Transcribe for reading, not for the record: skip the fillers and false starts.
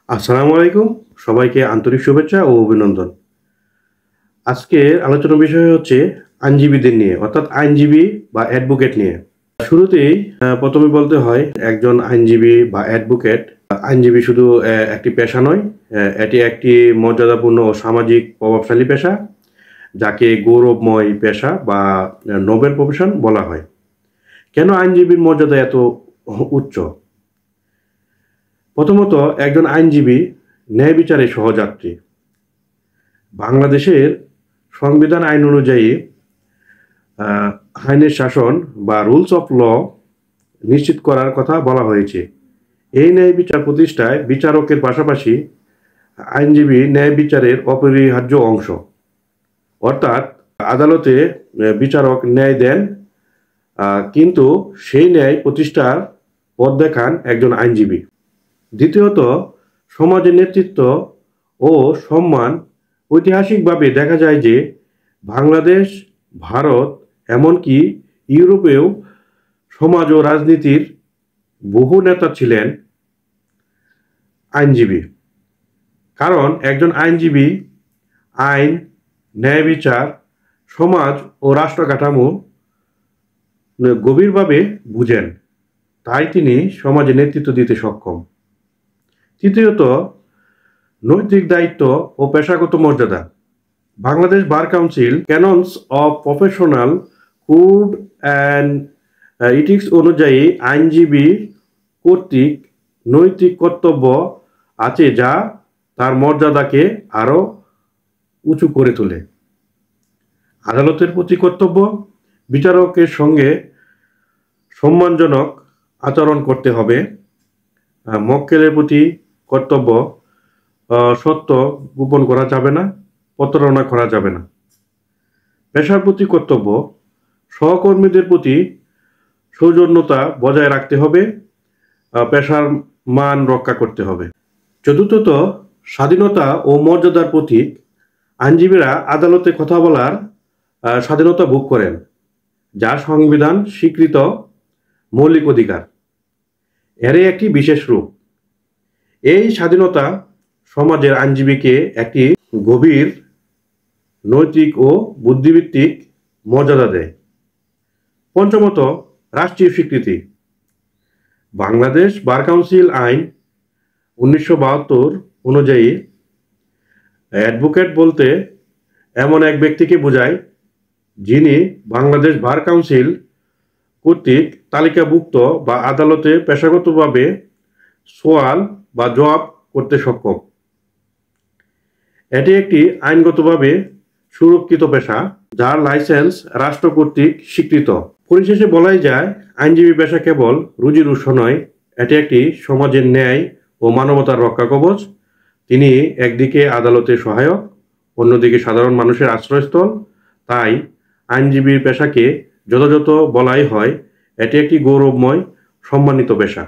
আসসালামু আলাইকুম। সবাইকে আন্তরিক শুভেচ্ছা ও অভিনন্দন। আজকের আলোচনার বিষয় হচ্ছে আইনজীবীদের নিয়ে, অর্থাৎ আইনজীবী বা অ্যাডভোকেট নিয়ে। শুরুতেই ১ম এ বলতে হয় একজন আইনজীবী বা অ্যাডভোকেট, আইনজীবী শুধু একটি পেশা নয়, এটি একটি মর্যাদাপূর্ণ ও সামাজিক প্রভাবশালী পেশা, যাকে গৌরবময় পেশা বা নোবেল প্রফেশন বলা হয়। কেন আইনজীবীর মর্যাদা এত উচ্চ? প্রথমত, একজন আইনজীবী ন্যায় বিচারে সহযাত্রী। বাংলাদেশের সংবিধান আইন অনুযায়ী আইনের শাসন বা রুলস অফ ল নিশ্চিত করার কথা বলা হয়েছে। এই ন্যায় বিচার প্রতিষ্ঠায় বিচারকের পাশাপাশি আইনজীবী ন্যায় বিচারের অপরিহার্য অংশ। অর্থাৎ আদালতে বিচারক ন্যায় দেন, কিন্তু সেই ন্যায় প্রতিষ্ঠার পথ দেখান একজন আইনজীবী। দ্বিতীয়ত, সমাজের নেতৃত্ব ও সম্মান। ঐতিহাসিকভাবে দেখা যায় যে বাংলাদেশ, ভারত, এমনকি ইউরোপেও সমাজ ও রাজনীতির বহু নেতা ছিলেন আইনজীবী। কারণ একজন আইনজীবী আইন, ন্যায় বিচার, সমাজ ও রাষ্ট্র কাঠামো গভীরভাবে বুঝেন, তাই তিনি সমাজে নেতৃত্ব দিতে সক্ষম। তৃতীয়ত, নৈতিক দায়িত্ব ও পেশাগত মর্যাদা। Bangladesh bar council canons of professional code and ethics অনুযায়ী আইনজীবী কর্তৃক নৈতিক কর্তব্য আছে, যা তার মর্যাদাকে আরও উঁচু করে তোলে। আদালতের প্রতি কর্তব্য। বিচারকের সঙ্গে সম্মানজনক আচরণ করতে হবে। মক্কেলের প্রতি কর্তব্য, সত্য গোপন করা যাবে না, প্রতারণা করা যাবে না। পেশার প্রতি কর্তব্য, সহকর্মীদের প্রতি সৌজন্যতা বজায় রাখতে হবে, পেশার মান রক্ষা করতে হবে। চতুর্থত, স্বাধীনতা ও মর্যাদার প্রতীক। আইনজীবীরা আদালতে কথা বলার স্বাধীনতা ভোগ করেন, যা সংবিধান স্বীকৃত মৌলিক অধিকার। এরই একটি বিশেষ রূপ। এই স্বাধীনতা সমাজের আইনজীবীকে একটি গভীর নৈতিক ও বুদ্ধিভিত্তিক মর্যাদা দেয়। পঞ্চমত, রাষ্ট্রীয় স্বীকৃতি। বাংলাদেশ বার কাউন্সিল আইন 1972 অনুযায়ী অ্যাডভোকেট বলতে এমন এক ব্যক্তিকে বোঝায় যিনি বাংলাদেশ বার কাউন্সিল কর্তৃক তালিকাভুক্ত বা আদালতে পেশাগতভাবে সওয়াল বা জবাব করতে সক্ষম। এটি একটি আইনগতভাবে সুরক্ষিত পেশা, যার লাইসেন্স রাষ্ট্র কর্তৃক স্বীকৃত। পরিশেষে বলাই যায়, আইনজীবী পেশা কেবল রুজির উৎস নয়, এটি একটি সমাজের ন্যায় ও মানবতার রক্ষা কবচ। তিনি একদিকে আদালতের সহায়ক, অন্যদিকে সাধারণ মানুষের আশ্রয়স্থল। তাই আইনজীবীর পেশাকে যথাযথ বলাই হয়, এটি একটি গৌরবময়, সম্মানিত পেশা।